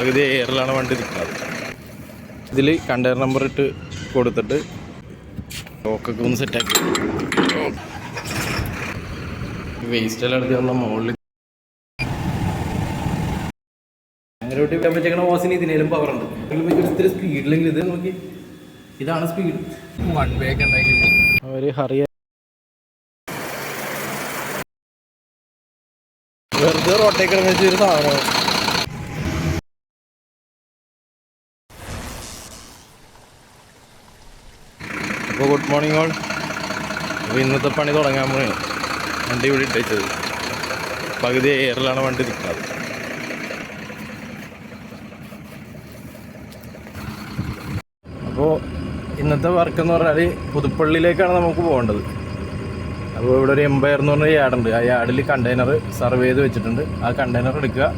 പകുതി എയറിലാണ് വണ്ടി നിൽക്കുന്നത്. ഇതിൽ കണ്ടെയ്നർ നമ്പർ ഇട്ട് കൊടുത്തിട്ട് ലോക്കൊക്കെ ഒന്ന് സെറ്റാക്കി വേസ്റ്റ് എല്ലാം എടുത്ത് നമ്മൾ മുകളിൽ അങ്ങോട്ട് വിടാൻ പറ്റിയ ഓസിന് ഇതിനേലും പവറുണ്ട്. ഇത്തിരി സ്പീഡിലെങ്കിൽ ഇത് നോക്കി, ഇതാണ് സ്പീഡ്. വൺ വേ ഒക്കെ ഉണ്ടാക്കി അവർ ഹറിയ വെറുതെ റോട്ടേക്ക് ഇറങ്ങിച്ച ഒരു സാധനമാണ്. അപ്പോൾ ഗുഡ് മോർണിംഗ് ഓൾ. അപ്പോൾ ഇന്നത്തെ പണി തുടങ്ങാൻ പോവുകയാണ്. വണ്ടി ഇവിടെ ഇട്ടത് പകുതി എയറിലാണ് വണ്ടി നിൽക്കുന്നത്. അപ്പോൾ ഇന്നത്തെ വർക്ക് എന്ന് പറഞ്ഞാൽ പുതുപ്പള്ളിയിലേക്കാണ് നമുക്ക് പോകേണ്ടത്. അപ്പോൾ ഇവിടെ ഒരു എംപയർ എന്ന് പറഞ്ഞ യാർഡുണ്ട്. ആ യാർഡിൽ കണ്ടെയ്നർ സർവേ ചെയ്ത് വെച്ചിട്ടുണ്ട്. ആ കണ്ടെയ്നർ എടുക്കുക,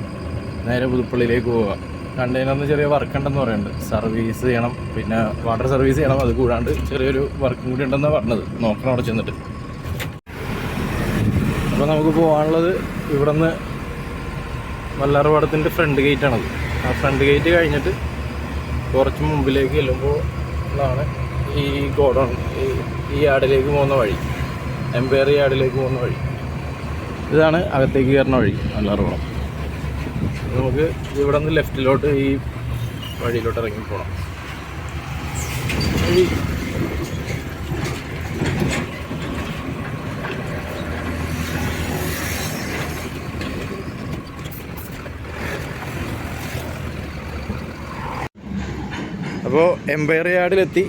നേരെ പുതുപ്പള്ളിയിലേക്ക് പോവുക. കണ്ടെയ്നറിന് ചെറിയ വർക്ക് ഉണ്ടെന്ന് പറയുന്നുണ്ട്. സർവീസ് ചെയ്യണം, പിന്നെ വാട്ടർ സർവീസ് ചെയ്യണം. അത് കൂടാണ്ട് ചെറിയൊരു വർക്കും കൂടി ഉണ്ടെന്നാണ് പറഞ്ഞത്. നോക്കണം അവിടെ ചെന്നിട്ട്. അപ്പോൾ നമുക്ക് പോകാനുള്ളത് ഇവിടെ നിന്ന് വല്ലാർപാടത്തിൻ്റെ ഫ്രണ്ട് ഗേറ്റാണത്. ആ ഫ്രണ്ട് ഗേറ്റ് കഴിഞ്ഞിട്ട് കുറച്ച് മുമ്പിലേക്ക് ചെല്ലുമ്പോൾ ഉള്ളതാണ് ഈ ഗോഡൗൺ, ഈ യാർഡിലേക്ക് പോകുന്ന വഴി, എംപയർ യാർഡിലേക്ക് പോകുന്ന വഴി. ഇതാണ് അകത്തേക്ക് കയറുന്ന വഴി വല്ലാർപാടം. നമുക്ക് ഇവിടെ നിന്ന് ലെഫ്റ്റിലോട്ട് ഈ വഴിയിലോട്ട് ഇറങ്ങി പോകണം. അപ്പോൾ എംപയർ യാർഡിലെത്തി.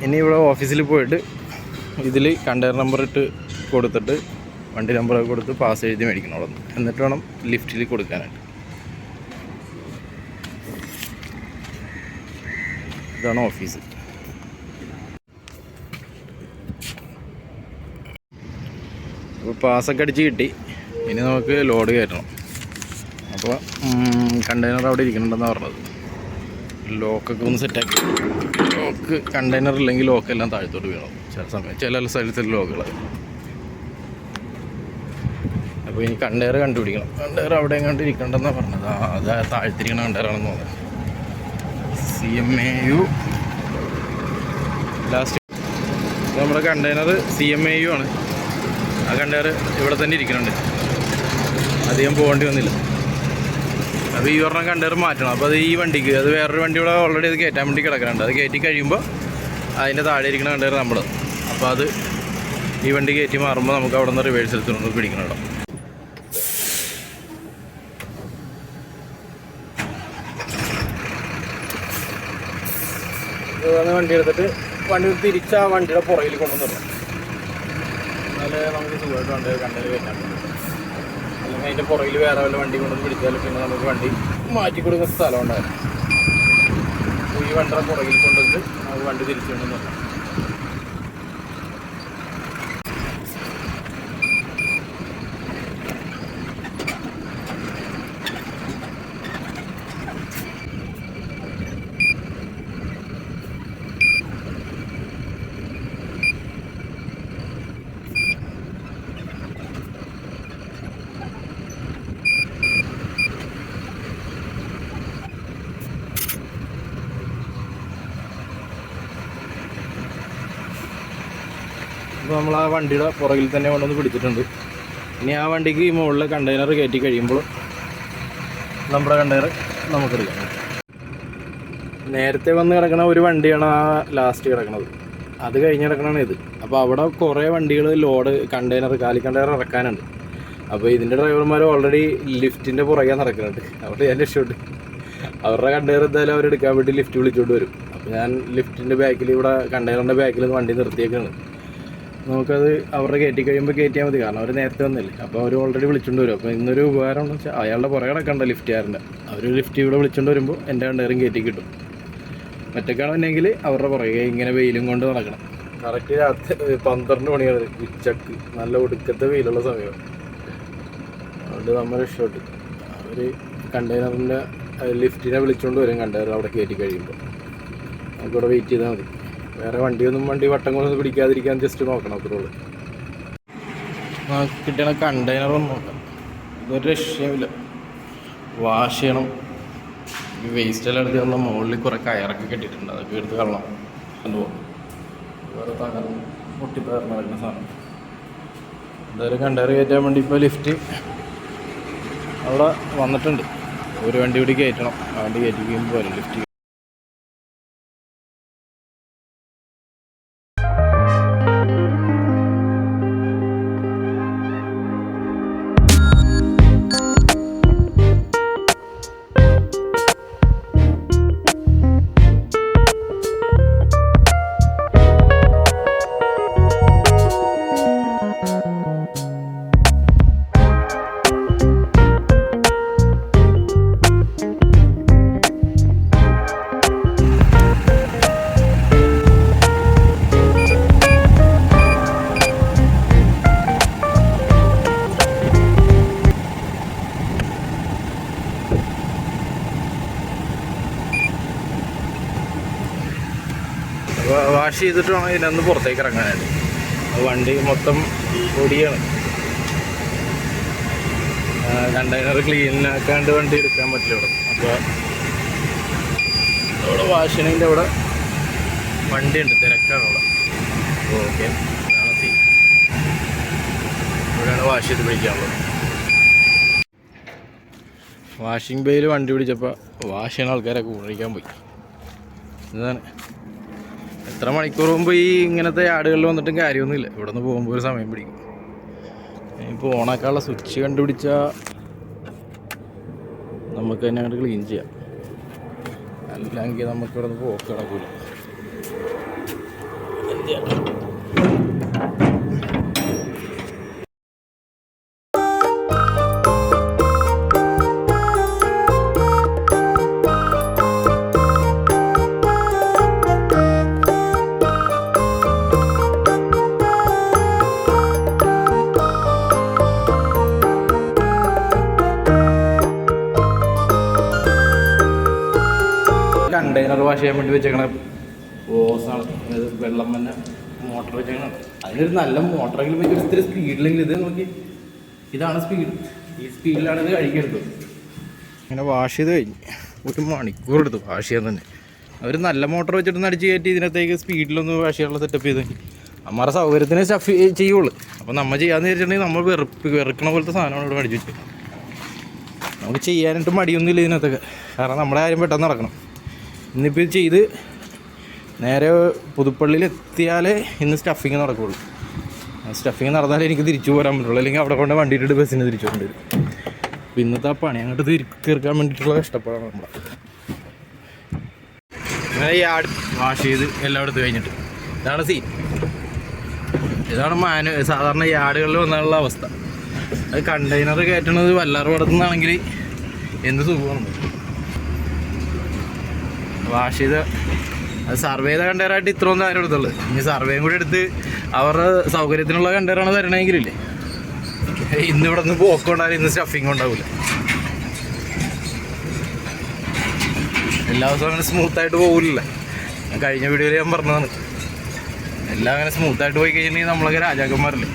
ഇനി ഇവിടെ ഓഫീസിൽ പോയിട്ട് ഇതിൽ കണ്ടെയ്നർ നമ്പർ ഇട്ട് കൊടുത്തിട്ട് വണ്ടി നമ്പറൊക്കെ കൊടുത്ത് പാസ് എഴുതി മേടിക്കണം. എന്നിട്ട് വേണം ലിഫ്റ്റിൽ കൊടുക്കാനായിട്ട്. ഇതാണ് ഓഫീസ്. അപ്പോൾ പാസ്സൊക്കെ അടിച്ച് കിട്ടി. ഇനി നമുക്ക് ലോഡ് കയറ്റണം. അപ്പോൾ കണ്ടെയ്നർ അവിടെ ഇരിക്കുന്നുണ്ടെന്നാണ് പറഞ്ഞത്. ലോക്കൊക്കെ ഒന്ന് സെറ്റാക്കി. ലോക്ക് കണ്ടെയ്നർ ഇല്ലെങ്കിൽ ലോക്കെല്ലാം താഴത്തോട്ട് വീണു ചില സമയം, ചില സ്ഥലത്തിൽ ലോക്കുകൾ. അപ്പോൾ ഇനി കണ്ടെയ്നർ കണ്ടുപിടിക്കണം. കണ്ടെയ്നർ അവിടെ എങ്ങാണ്ട് ഇരിക്കണ്ടെന്നാണ് പറഞ്ഞത്. അത് താഴ്ത്തിരിക്കണ കണ്ടെയ്നറാണെന്ന് തോന്നുന്നത്. CMAU ലാസ്റ്റ് നമ്മുടെ കണ്ടെയ്നർ CMAU ആണ്. ആ കണ്ടെയ്നർ ഇവിടെ തന്നെ ഇരിക്കുന്നുണ്ട്. അധികം പോകേണ്ടി വന്നില്ല. അപ്പോൾ ഈ പറഞ്ഞ കണ്ടെയ്നർ മാറ്റണം. അപ്പോൾ അത് ഈ വണ്ടിക്ക്, അത് വേറൊരു വണ്ടി ഇവിടെ ഓൾറെഡി അത് കയറ്റാൻ വേണ്ടി കിടക്കുന്നുണ്ട്. അത് കയറ്റി കഴിയുമ്പോൾ അതിൻ്റെ താഴെ ഇരിക്കുന്ന കണ്ടെയ്നർ നമ്മൾ, അപ്പോൾ അത് ഈ വണ്ടി കയറ്റി മാറുമ്പോൾ നമുക്ക് അവിടെ നിന്ന് റിവേഴ്സ് എടുത്തുകൊണ്ട് പിടിക്കണം. ഇവിടെ വണ്ടി എടുത്തിട്ട് വണ്ടി തിരിച്ച് ആ വണ്ടിയുടെ പുറകിൽ കൊണ്ടുവന്നിടണം. എന്നാലേ നമുക്ക് സുഖമായിട്ട് കണ്ടെയ്നർ കയറ്റാൻ പറ്റും. അല്ലെങ്കിൽ അതിൻ്റെ പുറകിൽ വേറെ വല്ല വണ്ടി കൊണ്ടുവന്ന് പിടിച്ചാൽ പിന്നെ നമുക്ക് വണ്ടി മാറ്റി കൊടുക്കുന്ന സ്ഥലം ഉണ്ടായിരുന്നു. ഈ വണ്ടിയുടെ പുറകിൽ കൊണ്ടുവന്ന് നമുക്ക് വണ്ടി തിരിച്ചു കൊണ്ടുവന്നിടണം. അപ്പോൾ നമ്മൾ ആ വണ്ടിയുടെ പുറകിൽ തന്നെ കൊണ്ടുവന്ന് പിടിച്ചിട്ടുണ്ട്. ഇനി ആ വണ്ടിക്ക് ഈ മുകളിൽ കണ്ടെയ്നർ കയറ്റി കഴിയുമ്പോൾ നമ്മുടെ കണ്ടെയ്നർ നമുക്കെടുക്കാം. നേരത്തെ വന്ന് കിടക്കണ ഒരു വണ്ടിയാണ് ആ ലാസ്റ്റ് കിടക്കണത്. അത് കഴിഞ്ഞ് കിടക്കണതാണ് ഇത്. അപ്പോൾ അവിടെ കുറേ വണ്ടികൾ ലോഡ് കണ്ടെയ്നർ, കാലി കണ്ടെയ്നർ ഇറക്കാനുണ്ട്. അപ്പോൾ ഇതിൻ്റെ ഡ്രൈവർമാർ ഓൾറെഡി ലിഫ്റ്റിൻ്റെ പുറകെ നടക്കുന്നുണ്ട്. അവിടെ ഞാൻ രക്ഷപ്പെട്ടു. അവരുടെ കണ്ടെയ്നർ എന്തായാലും അവരെടുക്കാൻ വേണ്ടി ലിഫ്റ്റ് വിളിച്ചുകൊണ്ട് വരും. അപ്പോൾ ഞാൻ ലിഫ്റ്റിൻ്റെ ബാക്കിൽ, ഇവിടെ കണ്ടെയ്നറിൻ്റെ ബാക്കിൽ വണ്ടി നിർത്തിയേക്കാണ്. നമുക്കത് അവരുടെ കയറ്റി കഴിയുമ്പോൾ കയറ്റിയാൽ മതി. കാരണം അവർ നേരത്തെ വന്നില്ലേ. അപ്പോൾ അവർ ഓൾറെഡി വിളിച്ചുകൊണ്ട് വരും. അപ്പോൾ ഇന്നൊരു ഉപകാരം എന്ന് വെച്ചാൽ അയാളുടെ പുറകെ കിടക്കണ്ട ലിഫ്റ്റുകാരൻ്റെ. അവർ ലിഫ്റ്റ് ഇവിടെ വിളിച്ചുകൊണ്ട് വരുമ്പോൾ എൻ്റെ കണ്ടെയ്നറും കയറ്റി കിട്ടും. മറ്റൊക്കെയാണെന്നുണ്ടെങ്കിൽ അവരുടെ പുറകെ ഇങ്ങനെ വെയിലും കൊണ്ട് നടക്കണം. കറക്റ്റ് രാത്രി 12 മണിയാണ്, ഉച്ചക്ക് നല്ല ഒടുക്കത്തെ വെയിലുള്ള സമയം. അതുകൊണ്ട് നമ്മൾ രക്ഷപ്പെട്ടു. അവർ കണ്ടെയ്നറിൻ്റെ ലിഫ്റ്റിനെ വിളിച്ചുകൊണ്ട് വരും. കണ്ടെയ്നർ അവിടെ കയറ്റി കഴിയുമ്പോൾ നമുക്കിവിടെ വെയിറ്റ് ചെയ്താൽ മതി. വേറെ വണ്ടി വട്ടങ്ങളൊന്നും പിടിക്കാതിരിക്കാൻ ജസ്റ്റ് നോക്കണം. അത്രേ ഉള്ളൂ. കിട്ടണ കണ്ടെയ്നറൊന്നും നോക്കാം. ഇതൊരു രക്ഷയുമില്ല. വാഷ് ചെയ്യണം. ഈ വേസ്റ്റ് എല്ലാം എടുത്ത് നമ്മൾ മുകളിൽ കുറേ കയറൊക്കെ കെട്ടിയിട്ടുണ്ട്, അതൊക്കെ എടുത്ത് കളണം. എന്തോ വേറെ തകർന്ന് പൊട്ടിത്തകർന്ന് നടക്കുന്ന സാധനം. എന്തായാലും കണ്ടെയ്നർ കയറ്റാൻ വേണ്ടി ഇപ്പോൾ ലിഫ്റ്റ് അവിടെ വന്നിട്ടുണ്ട്. ഒരു വണ്ടി കൂടി കയറ്റണം, ആ വണ്ടി കയറ്റി കഴിയുമ്പോൾ വരും ലിഫ്റ്റ്. വാഷ് ചെയ്തിട്ട് വേണം ഇതിനൊന്ന് പുറത്തേക്ക് ഇറങ്ങാനായിട്ട്. വണ്ടി മൊത്തം പൊടിയാണ്. കണ്ടെയ്നർ ക്ലീനാക്കാണ്ട് വണ്ടി എടുക്കാൻ പറ്റില്ല ഇവിടെ. അപ്പോൾ അവിടെ വാഷിനിൻ്റെ അവിടെ വണ്ടിയുണ്ട്, തിരക്കാണ് അവിടെ. ഓക്കെ, ഇവിടെയാണ് വാഷ് ചെയ്ത് പിടിക്കാനുള്ളത്. വാഷിംഗ് ബേയിൽ വണ്ടി പിടിച്ചപ്പോൾ വാഷ് ചെയ്യുന്ന ആൾക്കാരൊക്കെ ഊഴിക്കാൻ പോയി. ഇതാണ് എത്ര മണിക്കൂർ മുമ്പ് ഈ ഇങ്ങനത്തെ യാർഡുകളിൽ വന്നിട്ടും കാര്യമൊന്നുമില്ല. ഇവിടെ നിന്ന് പോകുമ്പോൾ ഒരു സമയം പിടിക്കും. ഇപ്പോൾ ഓണാക്കാനുള്ള സ്വിച്ച് കണ്ടുപിടിച്ചാൽ നമുക്ക് തന്നെ അങ്ങോട്ട് ക്ലീൻ ചെയ്യാം. അല്ലെങ്കിൽ നമുക്ക് ഇവിടെ നിന്ന് പോക്ക് കിടക്കില്ല. കണ്ടെയ്നർ വാഷ് ചെയ്യാൻ വേണ്ടി വെച്ചേക്കണ ഓസാണ്. വെള്ളം തന്നെ മോട്ടർ വെച്ചേക്കണം. അതിനൊരു നല്ല മോട്ടറെങ്കിലും വെച്ച് ഇത്തിരി സ്പീഡിലെങ്കിലും ഇത് നോക്കി, ഇതാണ് സ്പീഡ്. ഈ സ്പീഡിലാണ് ഇത് കഴുകിയെടുത്തത്. ഇങ്ങനെ വാഷ് ചെയ്ത് കഴിഞ്ഞ് ഒരു മണിക്കൂർ എടുത്തു വാഷ് ചെയ്യാൻ തന്നെ. അവർ നല്ല മോട്ടർ വെച്ചിട്ടൊന്ന് അടിച്ച് കയറ്റി ഇതിനകത്തേക്ക് സ്പീഡിലൊന്ന് വാഷ് ചെയ്യാനുള്ള സെറ്റപ്പ് ചെയ്ത് നമ്മുടെ സൗകര്യത്തിന് സ്റ്റഫ് ചെയ്യുള്ളൂ. അപ്പോൾ നമ്മൾ ചെയ്യാമെന്ന് വിചാരിച്ചിട്ടുണ്ടെങ്കിൽ നമ്മൾ വെറുക്കണ പോലത്തെ സാധനമാണ് ഇവിടെ മേടിച്ച് വെച്ചത്. നമുക്ക് ചെയ്യാനായിട്ട് മടിയൊന്നുമില്ല ഇതിനകത്തൊക്കെ, കാരണം നമ്മുടെ കാര്യം പെട്ടെന്ന് നടക്കണം. ഇന്നിപ്പോൾ ഇത് ചെയ്ത് നേരെ പുതുപ്പള്ളിയിൽ എത്തിയാലേ ഇന്ന് സ്റ്റഫിങ് നടക്കുകയുള്ളൂ. സ്റ്റഫിങ് നടന്നാലേ എനിക്ക് തിരിച്ചു പോരാൻ പറ്റുള്ളൂ, അല്ലെങ്കിൽ അവിടെ കൊണ്ട് വണ്ടിയിട്ട് ബസ്സിന് തിരിച്ചു കൊണ്ടുവരും. അപ്പോൾ ഇന്നത്തെ ആ പണി അങ്ങോട്ട് തീർക്കാൻ വേണ്ടിയിട്ടുള്ള കഷ്ടപ്പാടാണ് നമ്മുടെ. അങ്ങനെ യാർഡ് വാഷ് ചെയ്ത് എല്ലാം എടുത്ത് കഴിഞ്ഞിട്ട് ഇതാണ് സീൻ. ഇതാണ് സാധാരണ യാർഡുകളിൽ വന്നാലുള്ള അവസ്ഥ. അത് കണ്ടെയ്നർ കയറ്റണത് വല്ലാറുപടത്തുനിന്നാണെങ്കിൽ എന്ത് സുഖമാണ്. വാഷ് ചെയ്ത് അത് സർവേ ചെയ്ത കണ്ടെയ്നറായിട്ട് ഇത്രയൊന്നും ആരും എടുത്തുള്ളൂ. ഇനി സർവേയും കൂടി എടുത്ത് അവരുടെ സൗകര്യത്തിനുള്ള കണ്ടെയ്നറാണ് തരണമെങ്കിലില്ലേ, ഇന്നിവിടെ നിന്ന് പോക്കുണ്ടാവില്ല, ഇന്ന് സ്റ്റഫിങ് ഉണ്ടാവില്ല. എല്ലാ ദിവസവും അങ്ങനെ സ്മൂത്തായിട്ട് പോകില്ല. ഞാൻ കഴിഞ്ഞ വീഡിയോയിൽ ഞാൻ പറഞ്ഞതാണ്, എല്ലാം അങ്ങനെ സ്മൂത്തായിട്ട് പോയി കഴിഞ്ഞിട്ടുണ്ടെങ്കിൽ നമ്മളൊക്കെ രാജാക്കന്മാരല്ലേ.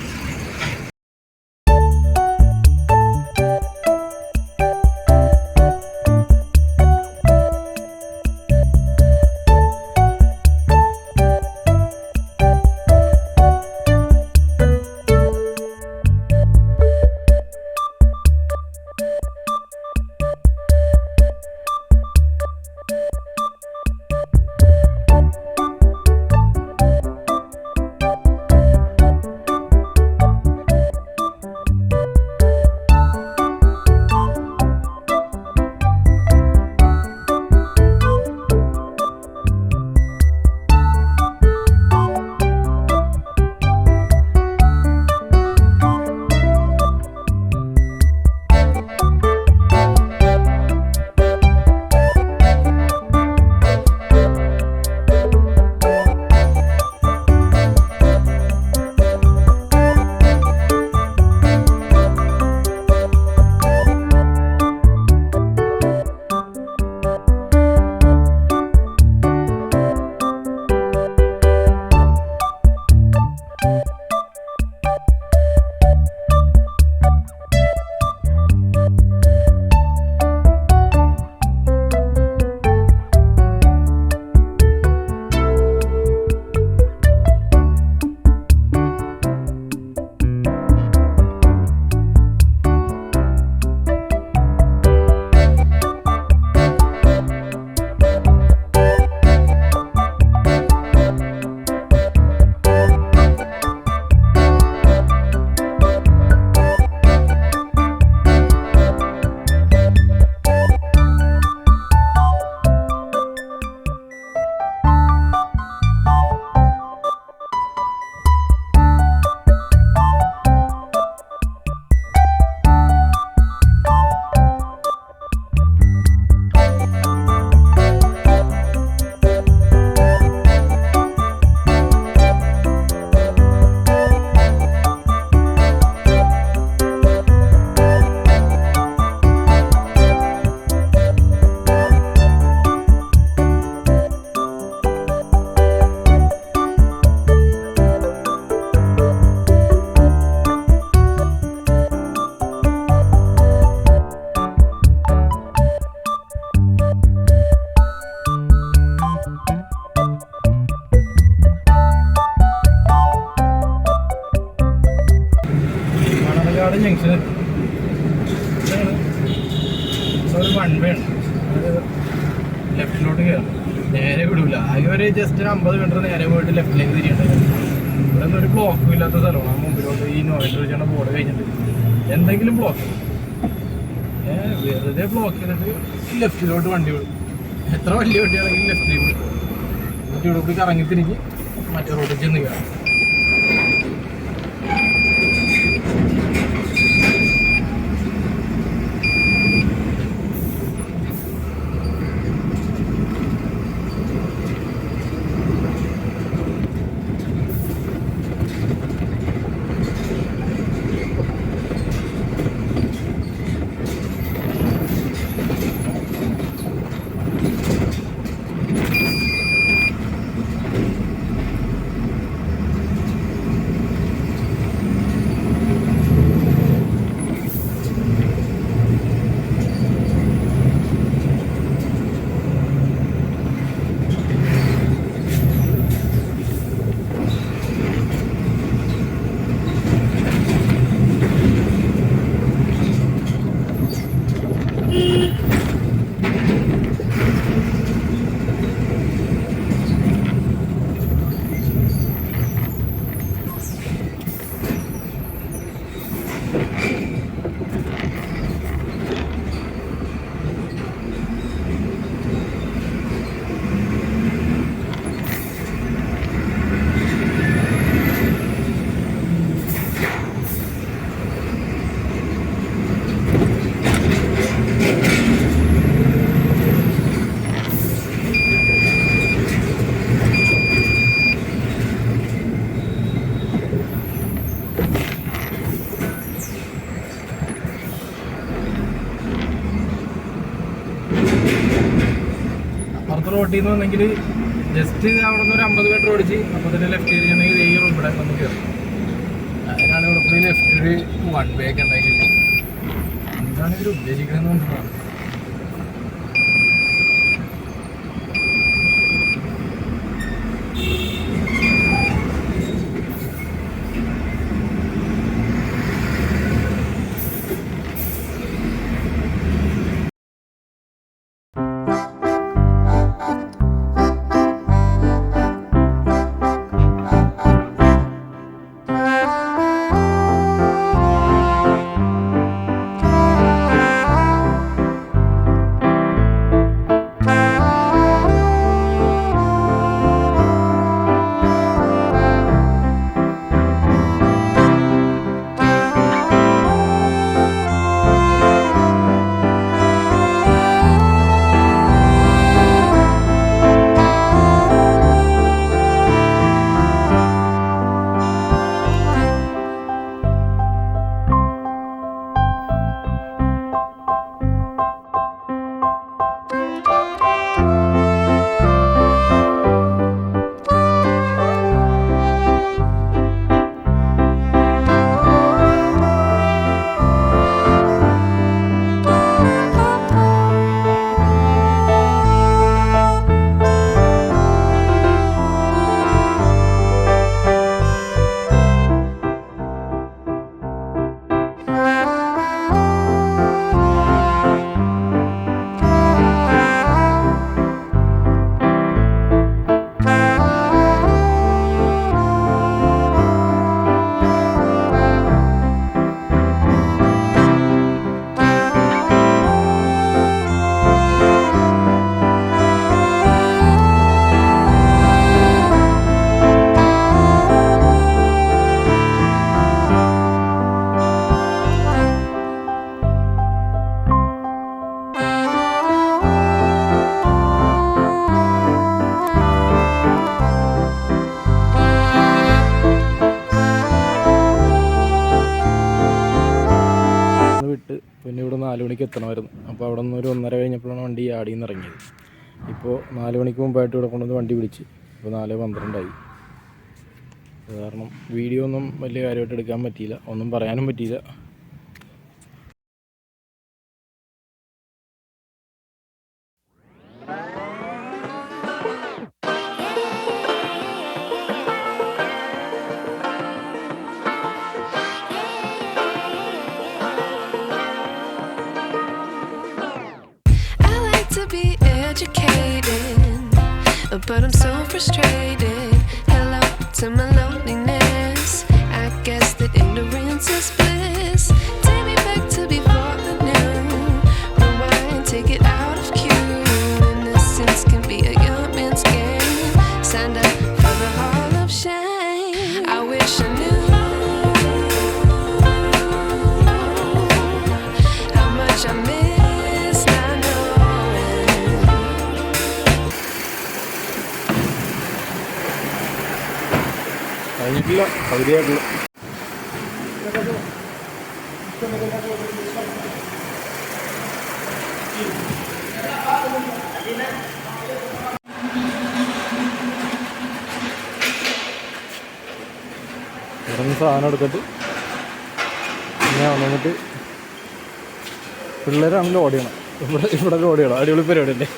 ലെഫ്റ്റിലോട്ട് കയറും, നേരെ വിടില്ല. ആകെ ഒരു ജസ്റ്റ് ഒരു 50 മീറ്റർ നേരെ പോയിട്ട് ലെഫ്റ്റിലേക്ക് തിരിയേണ്ടത്. ഇവിടെ ഒന്നും ഒരു ബ്ലോക്കും ഇല്ലാത്ത സ്ഥലമാണ്. ആ മുമ്പിലോട്ട് ഈ നോയിൻ്റെ വെച്ചാണ് ബോർഡ് കഴിഞ്ഞിട്ട് എന്തെങ്കിലും ബ്ലോക്ക് വെറുതെ ബ്ലോക്ക് ചെയ്തിട്ട് ലെഫ്റ്റിലോട്ട് വണ്ടി വിടും. എത്ര വലിയ വണ്ടിയാണെങ്കിലും ലെഫ്റ്റിലേക്ക് വിടും. എന്നിട്ട് ഇവിടെ കൂടി കറങ്ങി തിരിഞ്ഞ് മറ്റേ റോഡിൽ ചെന്ന് കയറാം. അപ്പുറത്ത് റോട്ടിൽ നിന്ന് വന്നെങ്കിൽ ജസ്റ്റ് അവിടെ നിന്ന് ഒരു 50 മീറ്റർ ഓടിച്ച് അപ്പോൾ തന്നെ ലെഫ്റ്റ് തിരിഞ്ഞിട്ടുണ്ടെങ്കിൽ ഈ ഇവിടെ നമുക്ക് കയറും. അതിനാണ് ഇവിടെ പോയി ലെഫ്റ്റ് ഒരു 1 വേ ഒക്കെ ഉണ്ടാക്കിയിട്ട്. എന്താണ് ഇവർ ഉദ്ദേശിക്കുന്നത് കൊണ്ടാണ്. പിന്നെ ഇവിടെ 4 മണിക്ക് എത്തണമായിരുന്നു. അപ്പോൾ അവിടെ നിന്ന് ഒരു 1:30 കഴിഞ്ഞപ്പോഴാണ് വണ്ടി യാർഡിൽ നിന്ന് ഇറങ്ങിയത്. ഇപ്പോൾ 4 മണിക്ക് മുമ്പായിട്ട് ഇവിടെ കൊണ്ടുവന്ന് വണ്ടി വിളിച്ച് ഇപ്പോൾ 4:12 അത് കാരണം വീഡിയോ ഒന്നും വലിയ കാര്യമായിട്ട് എടുക്കാൻ പറ്റിയില്ല, ഒന്നും പറയാനും പറ്റിയില്ല. suffocating, but I'm so frustrated. Hello to my loneliness. I guess that ignorance is bliss. Take me back to before I knew. Rewind, take it out of cue. Innocence can be a young man's game. Signed up for the hall of shame. I wish I knew how much I miss not knowing. കഴിഞ്ഞിട്ടില്ല, പകുതിയായിട്ടുള്ളൂ. ഇറങ്ങി സാധനം എടുത്തിട്ട് ഞാൻ വന്നിട്ട് പിള്ളേരാണെങ്കിൽ ഓടിയണം. ഇവിടെ ഓടിയണം. അടിപൊളി പരിപാടിയല്ലേ.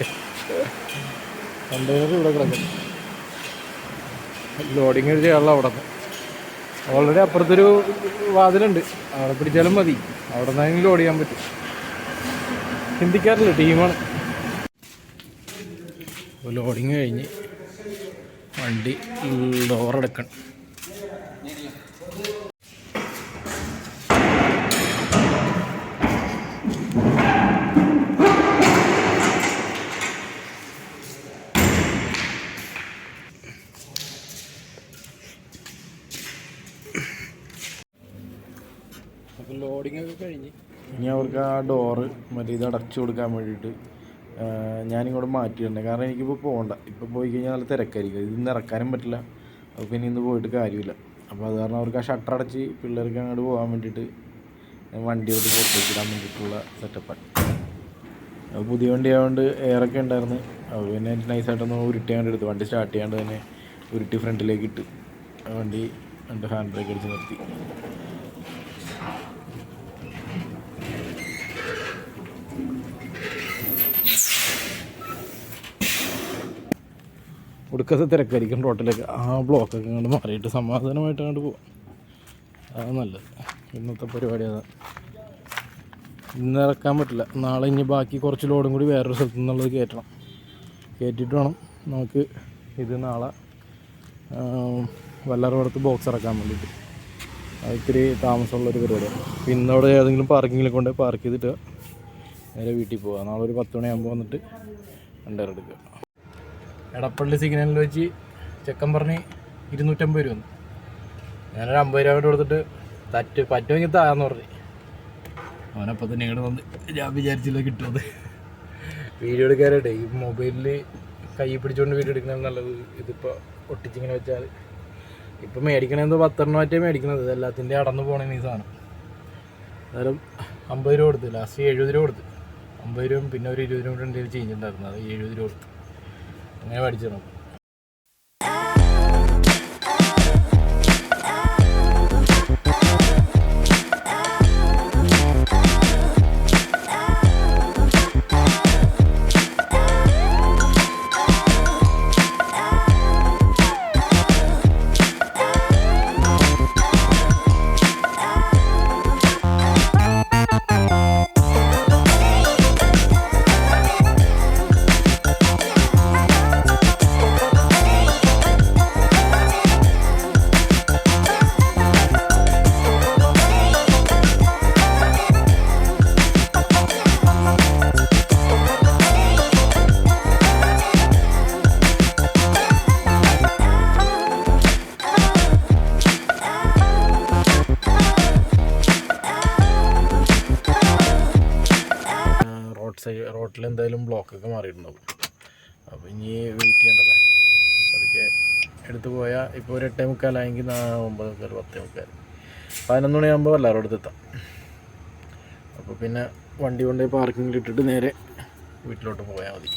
Container ഇവിടെ കിടക്കും. ലോഡിങ് ചെയ്യാനുള്ള അവിടെ നിന്ന് ഓൾറെഡി അപ്പുറത്തൊരു വാതിലുണ്ട്, അവിടെ പിടിച്ചാലും മതി. അവിടെ നിന്നെങ്കിലും ലോഡ് ചെയ്യാൻ പറ്റും. ഹിന്ദിക്കാരില്ല, ടീമാണ്. അപ്പോൾ ലോഡിങ് കഴിഞ്ഞ് വണ്ടി ഡോറെടുക്കണം. അപ്പോൾ ലോഡിങ്ങൊക്കെ കഴിഞ്ഞ് ഇനി അവർക്ക് ആ ഡോറ് മറ്റേ ഇത് അടച്ചു കൊടുക്കാൻ വേണ്ടിയിട്ട് ഞാനിങ്ങോട്ട് മാറ്റിയിട്ടുണ്ട്. കാരണം എനിക്കിപ്പോൾ പോകണ്ട. ഇപ്പോൾ പോയി കഴിഞ്ഞാൽ നല്ല തിരക്കായിരിക്കും. ഇന്ന് ഇറക്കാനും പറ്റില്ല. അപ്പോൾ പിന്നെ ഇന്ന് പോയിട്ട് കാര്യമില്ല. അപ്പോൾ അത് കാരണം അവർക്ക് ആ ഷട്ടർ അടച്ച് പിള്ളേർക്ക് അങ്ങോട്ട് പോകാൻ വേണ്ടിയിട്ട് വണ്ടി എടുത്ത് പുറത്തേക്ക് ഇടാൻ വേണ്ടിയിട്ടുള്ള സെറ്റപ്പാണ്. അത് പുതിയ വണ്ടി ആയതുകൊണ്ട് എയറൊക്കെ ഉണ്ടായിരുന്നു. അപ്പോൾ പിന്നെ നൈസായിട്ടൊന്ന് ഉരുട്ടി വേണ്ടി എടുത്തു. വണ്ടി സ്റ്റാർട്ട് ചെയ്യാണ്ട് തന്നെ ഉരുട്ടി ഫ്രണ്ടിലേക്ക് ഇട്ട് വണ്ടി രണ്ട് ഹാൻഡ് ബ്രേക്ക് അടിച്ച് നിർത്തി. ഒടുക്കത്തെ തിരക്കായിരിക്കും റോട്ടിലേക്ക്. ആ ബ്ലോക്കൊക്കെ അങ്ങോട്ട് മാറിയിട്ട് സമാധാനമായിട്ട് അങ്ങോട്ട് പോവാം. അതാണ് നല്ലത്. ഇന്നത്തെ പരിപാടി അതാണ്. ഇന്ന് ഇറക്കാൻ പറ്റില്ല. നാളെ ഇനി ബാക്കി കുറച്ച് ലോഡും കൂടി വേറൊരു സ്ഥലത്തു നിന്നുള്ളത് കയറ്റണം. കയറ്റിയിട്ട് വേണം നമുക്ക് ഇത് നാളെ വല്ലറോടത്ത് ബോക്സ് ഇറക്കാൻ വേണ്ടിയിട്ട്. അത് ഇത്തിരി താമസമുള്ളൊരു പരിപാടിയാണ്. പിന്നെ അവിടെ ഏതെങ്കിലും പാർക്കിങ്ങിൽ കൊണ്ട് പാർക്ക് ചെയ്തിട്ട് നേരെ വീട്ടിൽ പോവുക. നാളെ ഒരു 10 മണിയാകുമ്പോൾ വന്നിട്ട് കണ്ടെയ്നർ എടുക്കുക. എടപ്പള്ളി സിഗ്നലിൽ വെച്ച് ചെക്കൻ പറഞ്ഞ് 250 രൂപ വന്നു. ഞാനൊരു 50 രൂപ കൊടുത്തിട്ട് പറ്റുമെങ്കിൽ താന്ന് പറഞ്ഞ് അവനപ്പം തന്നെ ഇങ്ങോട്ട് വന്ന് ഞാൻ വിചാരിച്ചില്ല കിട്ടുന്നത്. വീഡിയോ എടുക്കാനായിട്ടേ ഈ മൊബൈലിൽ കൈ പിടിച്ചുകൊണ്ട് വീഡിയോ എടുക്കുന്നത് നല്ലത്. ഇതിപ്പോൾ ഒട്ടിച്ചിങ്ങനെ വെച്ചാൽ ഇപ്പം മേടിക്കണമെന്തോ 10 മറ്റേ മേടിക്കണത്. എല്ലാത്തിൻ്റെ അടന്നു പോകണേ ഈ സാധനം. അന്നേരം 50 രൂപ കൊടുത്ത് ലാസ്റ്റ് 70 രൂപ കൊടുത്ത്. 50 രൂപ പിന്നെ ഒരു 20 രൂപ കൂടെ എന്തെങ്കിലും ചേഞ്ച് ഉണ്ടായിരുന്നു. അത് 70 രൂപ കൊടുത്ത് അങ്ങനെ പഠിച്ചു നോക്കും. റോട്ടിൽ എന്തായാലും ബ്ലോക്കൊക്കെ മാറിയിട്ടുണ്ടാവും. അപ്പോൾ ഇനി വെയിറ്റ് ചെയ്യണ്ടല്ലോ. അതൊക്കെ എടുത്ത് പോയാൽ ഇപ്പോൾ ഒരു 8:45 ആയെങ്കിൽ 9:45 10:45 11 മണിയാകുമ്പോൾ എല്ലാവരും അടുത്തെത്താം. അപ്പോൾ പിന്നെ വണ്ടി കൊണ്ടുപോയി പാർക്കിങ്ങിൽ ഇട്ടിട്ട് നേരെ വീട്ടിലോട്ട് പോയാൽ മതി.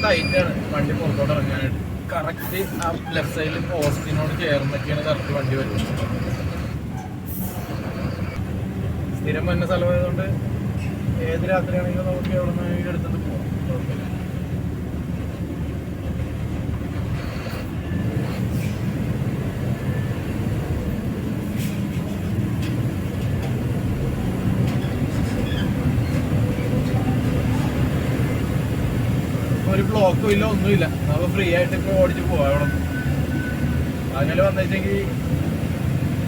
ടൈറ്റാണ് വണ്ടി പുറത്തോട്ട് ഇറങ്ങാനായിട്ട്. കറക്റ്റ് ആ ലെഫ്റ്റ് സൈഡിൽ പോസ്റ്റിനോട് ചേർന്നൊക്കെയാണ് കറക്റ്റ് വണ്ടി വരുന്നത്. സ്ഥിരം വന്ന സ്ഥലമായതുകൊണ്ട് ഏത് രാത്രിയാണെങ്കിലും നമുക്ക് എവിടെ നിന്ന് എടുത്തിട്ട് പോകാം, കുഴപ്പമില്ല. ഒരു ബ്ലോക്കും ഇല്ല, ഒന്നുമില്ല. നമുക്ക് ഫ്രീ ആയിട്ട് ഇപ്പോൾ ഓടിച്ച് പോവാം. അവിടെ അങ്ങനെ വന്നുവെച്ചെങ്കിൽ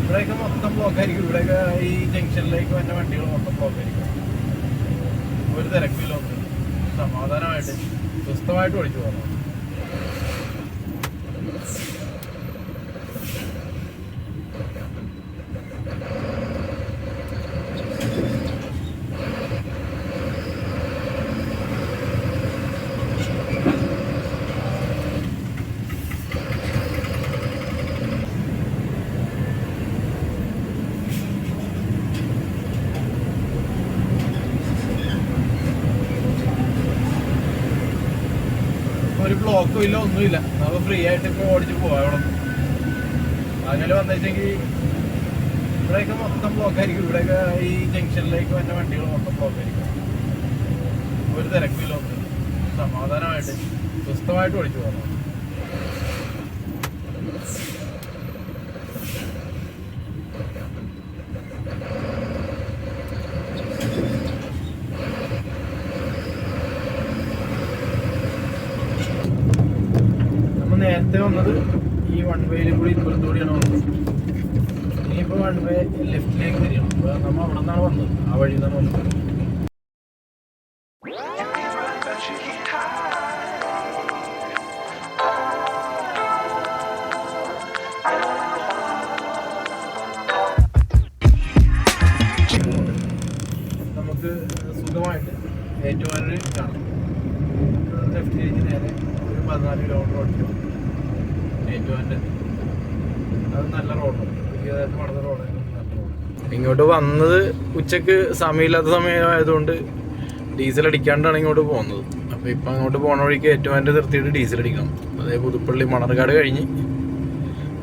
ഇവിടെയൊക്കെ മൊത്തം ബ്ലോക്കായിരിക്കും. ഇവിടെയൊക്കെ ഈ ജംഗ്ഷനിലേക്ക് വന്ന വണ്ടികൾ മൊത്തം ബ്ലോക്കായിരിക്കും. ഒരു തിരക്കില്ല, ഒന്നും സമാധാനമായിട്ട് സ്വസ്ഥമായിട്ട് ഓടിച്ചു പോകാം. ഒരു ബ്ലോക്കും ഇല്ല, ഒന്നുമില്ല. നമുക്ക് ഫ്രീ ആയിട്ട് ഇപ്പോൾ ഓടിച്ച് പോവാം. അവിടെ അങ്ങനെ വന്നുവെച്ചെങ്കിൽ ഇവിടെയൊക്കെ മൊത്തം ബ്ലോക്കായിരിക്കും. ഇവിടെയൊക്കെ ഈ ജംഗ്ഷനിലേക്ക് വന്ന വണ്ടികൾ മൊത്തം ബ്ലോക്കായിരിക്കും. ഒരു തിരക്കില്ല, ഒന്നും സമാധാനമായിട്ട് സ്വസ്ഥമായിട്ട് ഓടിച്ചു പോകാം. നേരത്തെ വന്നത് ഈ വൺ വേയിലും കൂടി ഇപ്പുറത്തൂടിയാണ് വന്നത്. ഇനിയിപ്പോൾ വൺ വേ ലെഫ്റ്റിലേക്ക് തിരിയണം. അപ്പോൾ നമ്മൾ അവിടെ നിന്നാണ് വന്നത്, ആ വഴി നിന്നാണ് വന്നത്. നമുക്ക് സുഖമായിട്ട് ഏറ്റുമാനൂർ കാണാം. ലെഫ്റ്റ് തിരിഞ്ഞ് നേരെ ഒരു 14 കിലോമീറ്റർ ഓടിച്ചു ഏറ്റുമാൻ്റെ. അത് നല്ല റോഡാണ്, പുതിയതായിട്ട് നടന്ന റോഡാണ്, നല്ല റോഡ്. ഇങ്ങോട്ട് വന്നത് ഉച്ചക്ക് സമയമില്ലാത്ത സമയമായതുകൊണ്ട് ഡീസൽ അടിക്കാണ്ടാണ് ഇങ്ങോട്ട് പോകുന്നത്. അപ്പോൾ ഇപ്പം അങ്ങോട്ട് പോണ വഴിക്ക് ഏറ്റുമാൻ്റെ നിർത്തിയിട്ട് ഡീസൽ അടിക്കണം. അതായത് പുതുപ്പള്ളി മണർകാട് കഴിഞ്ഞ്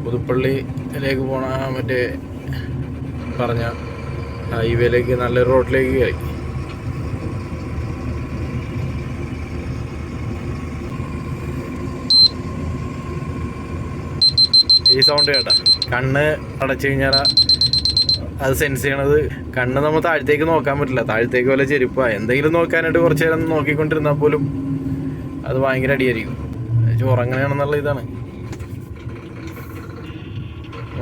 പുതുപ്പള്ളിയിലേക്ക് പോണ മറ്റേ പറഞ്ഞ ഹൈവേയിലേക്ക് നല്ലൊരു റോഡിലേക്ക് കയറി. ഈ സൗണ്ട് കേട്ടാ, കണ്ണ് അടച്ചു കഴിഞ്ഞാൽ അത് സെൻസ് ചെയ്യണത്. കണ്ണ് നമ്മൾ താഴത്തേക്ക് നോക്കാൻ പറ്റില്ല, താഴത്തേക്ക് വല്ല ചെരുപ്പാ എന്തെങ്കിലും നോക്കാനായിട്ട് കുറച്ച് നേരം നോക്കിക്കൊണ്ടിരുന്നാൽ പോലും അത് ഭയങ്കര അടിയായിരിക്കും. ഉറങ്ങനെയാണെന്നുള്ള ഇതാണ്.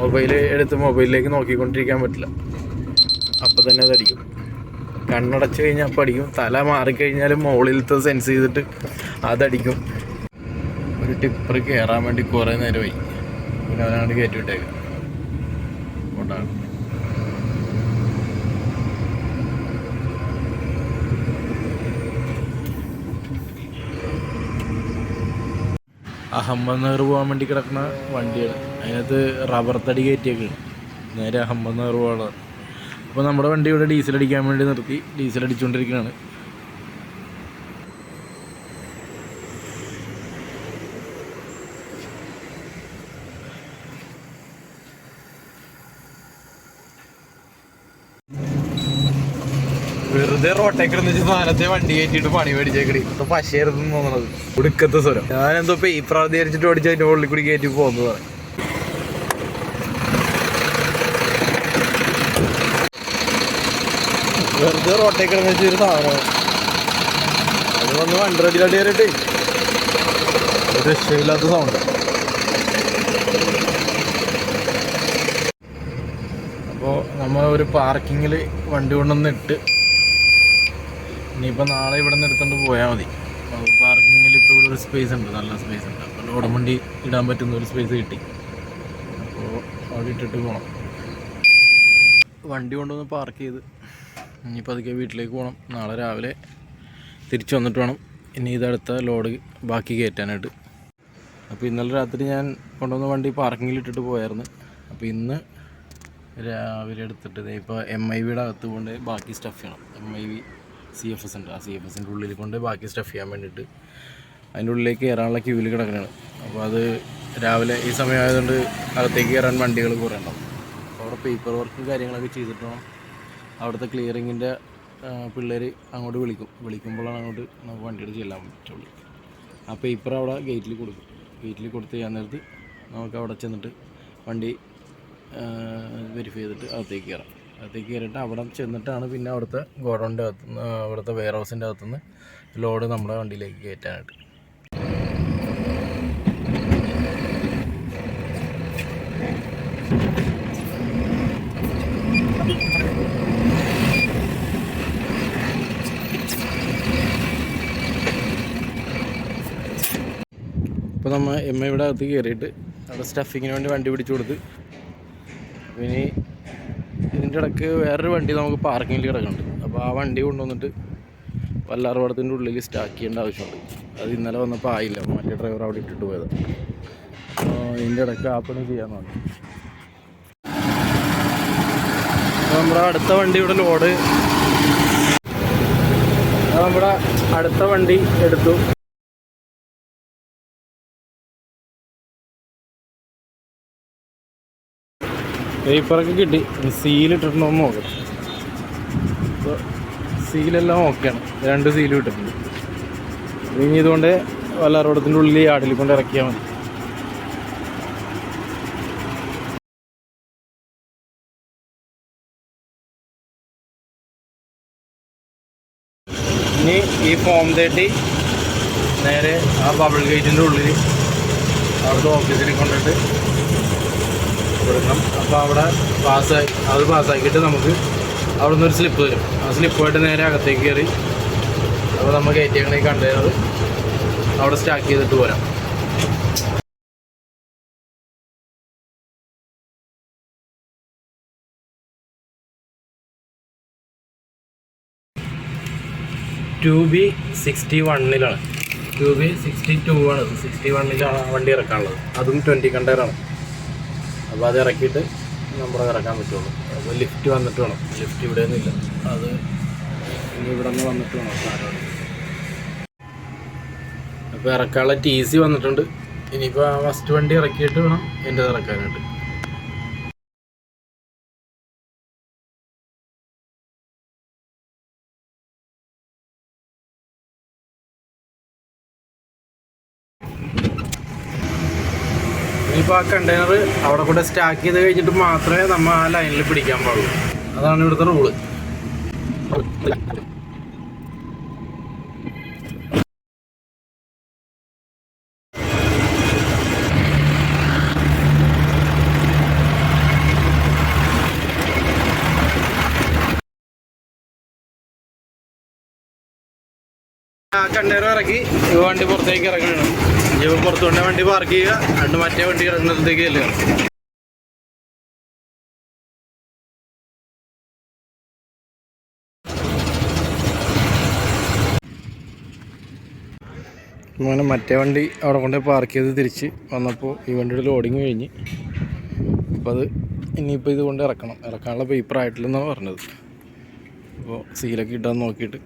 മൊബൈൽ എടുത്ത് മൊബൈലിലേക്ക് നോക്കിക്കൊണ്ടിരിക്കാൻ പറ്റില്ല, അപ്പം തന്നെ അത് അടിക്കും. കണ്ണടച്ച് കഴിഞ്ഞാൽ അപ്പം അടിക്കും. തല മാറിക്കഴിഞ്ഞാലും മുകളിലത്തെ സെൻസ് ചെയ്തിട്ട് അതടിക്കും. ഒരു ടിപ്പർ കയറാൻ വേണ്ടി കുറേ നേരമായി, പിന്നെ അവനങ്ങോട്ട് കയറ്റി വിട്ടേക്കാം. കൊണ്ടാണ് അഹമ്മദ്നഗർ പോകാൻ വേണ്ടി കിടക്കുന്ന വണ്ടിയാണ്. അതിനകത്ത് റബ്ബർ തടി കയറ്റിയൊക്കെ നേരെ അഹമ്മദ്നഗർ പോകാനുള്ളത്. അപ്പോൾ നമ്മുടെ വണ്ടി ഇവിടെ ഡീസൽ അടിക്കാൻ വേണ്ടി നിർത്തി ഡീസൽ അടിച്ചുകൊണ്ടിരിക്കുകയാണ്. വെറുതെ റോട്ടേക്ക് വെച്ച് സാധനത്തെ വണ്ടി കയറ്റിയിട്ട് പണി മേടിച്ചേക്കടി. ഇപ്പൊ പശയായിരുന്നു തോന്നണത്, ഒടുക്കത്തെ സ്വരം. ഞാനെന്തോ പേപ്പർ ധരിച്ചിട്ട് ഓടിച്ച് അതിൻ്റെ ഉള്ളിൽ കൂടി കയറ്റി പോകുന്നതാണ്. വെറുതെ റോട്ടേക്ക് വെച്ചൊരു സാധനമാണ്. അത് വന്ന് 100 അടി കയറിയിട്ട് ഒരു രക്ഷയില്ലാത്ത സൗണ്ട്. അപ്പോൾ നമ്മൾ ഒരു പാർക്കിങ്ങിൽ വണ്ടി കൊണ്ടുവന്നിട്ട് ഇനിയിപ്പോൾ നാളെ ഇവിടെ നിന്ന് എടുത്തുകൊണ്ട് പോയാൽ മതി. അപ്പോൾ പാർക്കിങ്ങിൽ ഇപ്പോൾ ഇവിടെ ഒരു സ്പേസ് ഉണ്ട്, നല്ല സ്പേസ് ഉണ്ട്. അപ്പോൾ ലോഡ് വണ്ടി ഇടാൻ പറ്റുന്ന ഒരു സ്പേസ് കിട്ടി. അപ്പോൾ അവിടെ ഇട്ടിട്ട് പോകണം. വണ്ടി കൊണ്ടുവന്ന് പാർക്ക് ചെയ്ത് ഇനിയിപ്പോൾ അതൊക്കെ വീട്ടിലേക്ക് പോകണം. നാളെ രാവിലെ തിരിച്ചു വന്നിട്ട് വേണം ഇനി ഇതടുത്ത ലോഡ് ബാക്കി കയറ്റാനായിട്ട്. അപ്പോൾ ഇന്നലെ രാത്രി ഞാൻ കൊണ്ടുവന്ന വണ്ടി പാർക്കിങ്ങിൽ ഇട്ടിട്ട് പോയായിരുന്നു. അപ്പോൾ ഇന്ന് രാവിലെ എടുത്തിട്ട് ഇപ്പോൾ MIVയുടെ അകത്ത് കൊണ്ട് ബാക്കി സ്റ്റഫ് ചെയ്യണം. MIV CFS ഉണ്ട്, ആ CFSൻ്റെ ഉള്ളിൽ കൊണ്ട് ബാക്കി സ്റ്റഫ് ചെയ്യാൻ വേണ്ടിയിട്ട് അതിൻ്റെ ഉള്ളിലേക്ക് കയറാനുള്ള ക്യൂവിൽ കിടക്കുന്നതാണ്. അപ്പോൾ അത് രാവിലെ ഈ സമയമായതുകൊണ്ട് അകത്തേക്ക് കയറാൻ വണ്ടികൾ കുറേ ഉണ്ടാവും. അപ്പോൾ അവിടെ പേപ്പർ വർക്ക് കാര്യങ്ങളൊക്കെ ചെയ്തിട്ട് വേണം അവിടുത്തെ ക്ലിയറിങ്ങിൻ്റെ പിള്ളേർ അങ്ങോട്ട് വിളിക്കുമ്പോഴാണ് അങ്ങോട്ട് നമുക്ക് വണ്ടിയുടെ ചെല്ലാൻ പറ്റുള്ളൂ. ആ പേപ്പർ അവിടെ ഗേറ്റിൽ കൊടുത്ത് ചെയ്യാൻ നേരത്ത് നമുക്ക് അവിടെ ചെന്നിട്ട് വണ്ടി വെരിഫൈ ചെയ്തിട്ട് അകത്തേക്ക് കയറിയിട്ട് അവിടെ ചെന്നിട്ടാണ് പിന്നെ അവിടുത്തെ ഗോഡൗണിൻ്റെ അകത്തുനിന്ന് അവിടുത്തെ വെയർ ഹൗസിൻ്റെ അകത്തുനിന്ന് ലോഡ് നമ്മുടെ വണ്ടിയിലേക്ക് കയറ്റാനായിട്ട്. ഇപ്പോൾ നമ്മൾ ഇവിടെ അകത്ത് കയറിയിട്ട് അവിടെ സ്റ്റഫിങ്ങിന് വേണ്ടി വണ്ടി പിടിച്ചു കൊടുത്ത് ഇനി ഇതിൻ്റെ ഇടയ്ക്ക് വേറൊരു വണ്ടി നമുക്ക് പാർക്കിങ്ങിൽ കിടക്കുന്നുണ്ട്. അപ്പോൾ ആ വണ്ടി കൊണ്ടുവന്നിട്ട് വല്ലാർപാടത്തിൻ്റെ ഉള്ളിൽ സ്റ്റാക്ക് ചെയ്യേണ്ട ആവശ്യമുണ്ട്. അത് ഇന്നലെ വന്നപ്പോൾ ആയില്ല, മറ്റേ ഡ്രൈവർ അവിടെ ഇട്ടിട്ട് പോയത്. അപ്പോൾ ഇതിൻ്റെ ഇടയ്ക്ക് ആ പണി ചെയ്യാൻ നോക്കി. അപ്പോൾ നമ്മുടെ അടുത്ത വണ്ടിയുടെ ലോഡ് നമ്മുടെ അടുത്ത വണ്ടി എടുത്തു. പേപ്പറൊക്കെ കിട്ടി, സീലിട്ടിട്ടുണ്ടോ എന്ന് നോക്കണം. അപ്പോൾ സീലെല്ലാം ഓക്കെയാണ്, 2 സീലും ഇട്ടിട്ടുണ്ട്. ഇനി ഇതുകൊണ്ട് വല്ലാർപാടത്തിൻ്റെ ഉള്ളിൽ യാർഡിൽ കൊണ്ട് ഇറക്കിയാൽ മതി. ഇനി ഈ ഫോം 30 നേരെ ആ ബബിൾ ഗേറ്റിൻ്റെ ഉള്ളിൽ അവിടുത്തെ ഓഫീസിൽ കൊണ്ടിട്ട് കൊടുക്കണം. അപ്പോൾ അവിടെ പാസ്സാക്കിയിട്ട് നമുക്ക് അവിടെ നിന്നൊരു സ്ലിപ്പ് തരും. ആ സ്ലിപ്പുമായിട്ട് നേരെ അകത്തേക്ക് കയറി അപ്പോൾ നമ്മൾ കയറ്റിയേക്കണ ഈ കണ്ടെയ്നർ അവിടെ സ്റ്റാക്ക് ചെയ്തിട്ട് പോരാം. QB61-ലാണ്, QB62 ആണ്. 61-ലാണ് വണ്ടി ഇറക്കാനുള്ളത്. അതും 20 കണ്ടെയ്നറാണ്. അപ്പോൾ അത് ഇറക്കിയിട്ട് നമ്മുടെ ഇറക്കാൻ പറ്റുള്ളൂ. അപ്പോൾ ലിഫ്റ്റ് വന്നിട്ട് വേണം. ലിഫ്റ്റ് ഇവിടെ ഒന്നുമില്ല, അത് ഇനി ഇവിടെ നിന്ന് വന്നിട്ട് വേണം സാധനം. അപ്പോൾ ഇറക്കാനുള്ള TC വന്നിട്ടുണ്ട്. ഇനിയിപ്പോൾ ഫസ്റ്റ് വണ്ടി ഇറക്കിയിട്ട് വേണം എൻ്റെ ഇറക്കാനായിട്ട്. ഇപ്പോൾ ആ കണ്ടെയ്നർ അവിടെ കൂടെ സ്റ്റാക്ക് ചെയ്ത് കഴിഞ്ഞിട്ട് മാത്രമേ നമ്മൾ ആ ലൈനിൽ പിടിക്കാൻ പാടുള്ളൂ. അതാണ് ഇവിടുത്തെ റൂള്. ആ കണ്ടെയ്നർ ഇറക്കി വണ്ടി പുറത്തേക്ക് ഇറങ്ങണം. ഇപ്പോൾ പുറത്തുകൊണ്ട് വണ്ടി പാർക്ക് ചെയ്യുക, എന്നിട്ട് മറ്റേ വണ്ടി കിടക്കുന്നതിലേക്ക് ചെല്ലുക. അങ്ങനെ മറ്റേ വണ്ടി അവിടെ കൊണ്ട് പാർക്ക് ചെയ്ത് തിരിച്ച് വന്നപ്പോൾ ഈ വണ്ടിയുടെ ലോഡിങ് കഴിഞ്ഞ്. അപ്പോൾ അത് ഇനിയിപ്പോൾ ഇത് കൊണ്ട് ഇറക്കാനുള്ള പേപ്പർ ആയിട്ടില്ലെന്നാണ് പറഞ്ഞത്. അപ്പോൾ സീലൊക്കെ ഇട്ടാന്ന് നോക്കിയിട്ട്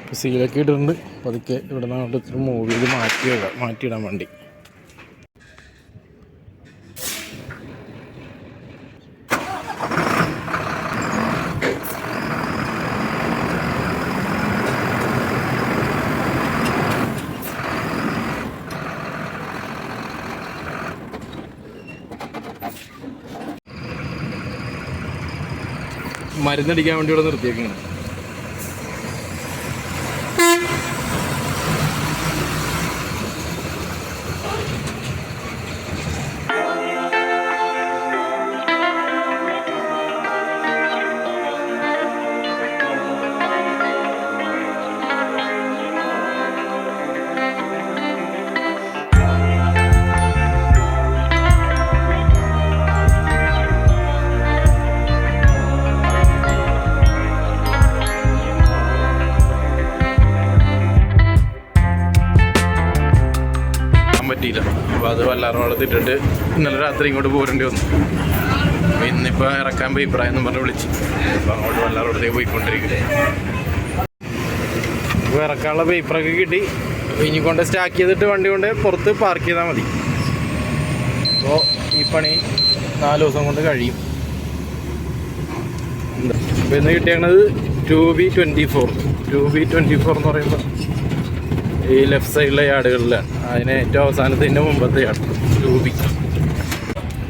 ഇപ്പോൾ സീലൊക്കെ ഇട്ടിട്ടുണ്ട്. പതുക്കെ ഇവിടെ നിന്ന് അങ്ങോട്ട് ഇത്തിരി മൂവ് ചെയ്ത് മാറ്റിയിടാൻ വണ്ടി. മരുന്നടിക്കാൻ വേണ്ടി ഇവിടെ നിർത്തിയേക്കാണ്. പറ്റിയില്ല. അപ്പോൾ അത് വല്ലാർപാടത്തിട്ടിട്ട് ഇന്നലെ രാത്രി ഇങ്ങോട്ട് പോരേണ്ടി വന്നു. അപ്പോൾ ഇന്നിപ്പോൾ ഇറക്കാൻ പേപ്പറായി എന്ന് പറഞ്ഞ് വിളിച്ച്. അപ്പോൾ അങ്ങോട്ട് വല്ലാറോടത്തേക്ക് പോയിക്കൊണ്ടിരിക്കുന്നത്. അപ്പോൾ ഇറക്കാനുള്ള പേപ്പറൊക്കെ കിട്ടി. അപ്പോൾ ഇനി കൊണ്ട് സ്റ്റാക്ക് ചെയ്തിട്ട് വണ്ടി കൊണ്ട് പുറത്ത് പാർക്ക് ചെയ്താൽ മതി. അപ്പോൾ ഈ പണി 4 ദിവസം കൊണ്ട് കഴിയും. അപ്പോൾ ഇന്ന് കിട്ടിയത് 2B24. 2B24 എന്ന് പറയുമ്പോൾ ഈ ലെഫ്റ്റ് സൈഡിലെ യാർഡുകളിലാണ്. അതിന് ഏറ്റവും അവസാനത്തിൻ്റെ മുമ്പത്തെ യാർഡ് 2B.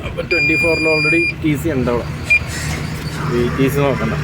അപ്പോൾ 24 ഓൾറെഡി TC ഉണ്ട് അവിടെ. ഈ TC നോക്കണ്ട.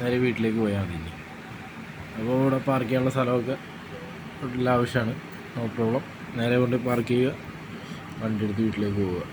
നേരെ വീട്ടിലേക്ക് പോയാൽ മതി. അപ്പോൾ ഇവിടെ പാർക്ക് ചെയ്യാനുള്ള സ്ഥലമൊക്കെ വീട്ടിൽ ആവശ്യമാണ്. No problem. നേരെ കൊണ്ട് പാർക്ക് ചെയ്യുക, വണ്ടി എടുത്ത് വീട്ടിലേക്ക് പോവുക.